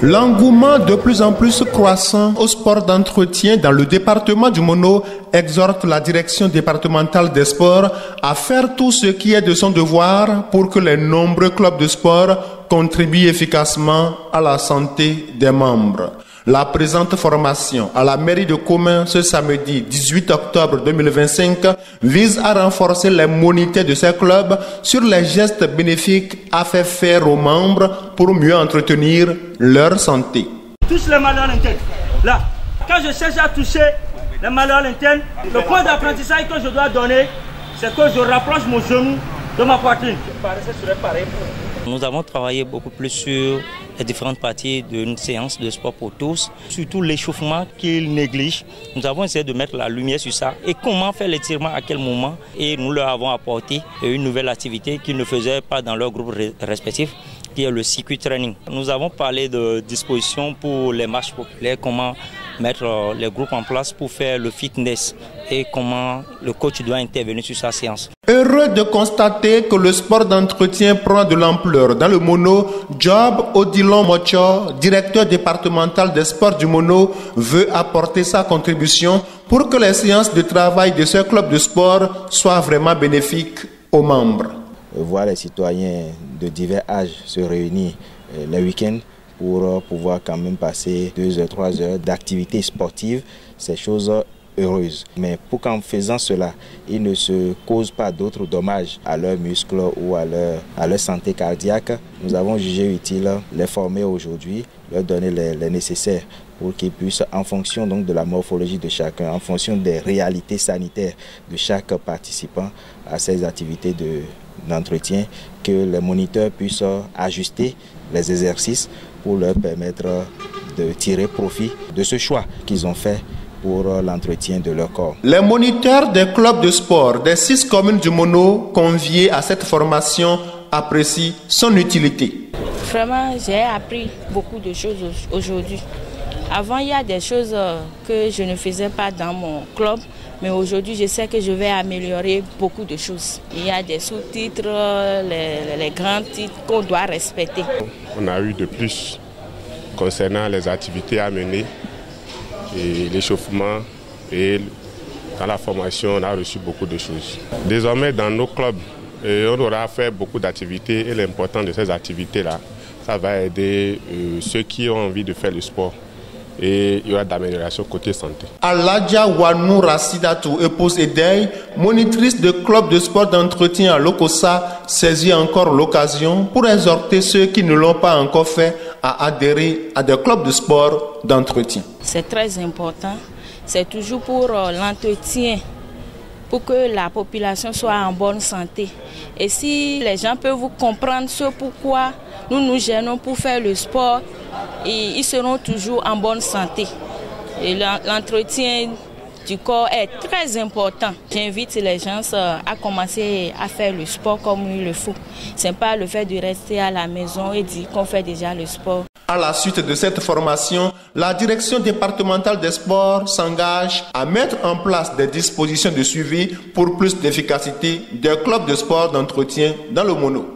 L'engouement de plus en plus croissant au sport d'entretien dans le département du Mono exhorte la direction départementale des sports à faire tout ce qui est de son devoir pour que les nombreux clubs de sport contribuent efficacement à la santé des membres. La présente formation à la mairie de Commin ce samedi 18 octobre 2025 vise à renforcer les moniteurs de ces clubs sur les gestes bénéfiques à faire aux membres pour mieux entretenir leur santé. Touche les malheurs internes. Là, quand je cherche à toucher les malheurs internes, le point d'apprentissage que je dois donner, c'est que je rapproche mon genou de ma poitrine. Nous avons travaillé beaucoup plus sur les différentes parties d'une séance de sport pour tous, surtout l'échauffement qu'ils négligent. Nous avons essayé de mettre la lumière sur ça et comment faire l'étirement à quel moment. Et nous leur avons apporté une nouvelle activité qu'ils ne faisaient pas dans leur groupe respectif, qui est le circuit training. Nous avons parlé de dispositions pour les marches populaires, comment mettre les groupes en place pour faire le fitness et comment le coach doit intervenir sur sa séance. Heureux de constater que le sport d'entretien prend de l'ampleur dans le Mono, Job Odilon Mocho, directeur départemental des sports du Mono, veut apporter sa contribution pour que les séances de travail de ce club de sport soient vraiment bénéfiques aux membres. Voir les citoyens de divers âges se réunir les week-ends pour pouvoir quand même passer 2 heures, 3 heures d'activité sportive, c'est chose heureuse. Mais pour qu'en faisant cela, ils ne se causent pas d'autres dommages à leurs muscles ou à leur santé cardiaque, nous avons jugé utile les former aujourd'hui, leur donner les nécessaires pour qu'ils puissent, en fonction donc de la morphologie de chacun, en fonction des réalités sanitaires de chaque participant à ces activités d'entretien, que les moniteurs puissent ajuster les exercices pour leur permettre de tirer profit de ce choix qu'ils ont fait pour l'entretien de leur corps. Les moniteurs des clubs de sport des 6 communes du Mono conviés à cette formation apprécient son utilité. Vraiment, j'ai appris beaucoup de choses aujourd'hui. Avant, il y a des choses que je ne faisais pas dans mon club, mais aujourd'hui, je sais que je vais améliorer beaucoup de choses. Il y a des sous-titres, les grands titres qu'on doit respecter. On a eu de plus concernant les activités à mener et l'échauffement, et dans la formation, on a reçu beaucoup de choses. Désormais, dans nos clubs, on aura fait beaucoup d'activités et l'important de ces activités-là, ça va aider ceux qui ont envie de faire le sport. Et il y aura d'amélioration côté santé. Aladja Wanou Rassidatou, épouse Edey, monitrice de club de sport d'entretien à Lokossa, saisit encore l'occasion pour exhorter ceux qui ne l'ont pas encore fait à adhérer à des clubs de sport d'entretien. C'est très important, c'est toujours pour l'entretien, pour que la population soit en bonne santé. Et si les gens peuvent vous comprendre ce pourquoi nous nous gênons pour faire le sport, et ils seront toujours en bonne santé. Et l'entretien du corps est très important. J'invite les gens à commencer à faire le sport comme il le faut. Ce n'est pas le fait de rester à la maison et dire qu'on fait déjà le sport. À la suite de cette formation, la direction départementale des sports s'engage à mettre en place des dispositions de suivi pour plus d'efficacité des clubs de sport d'entretien dans le Mono.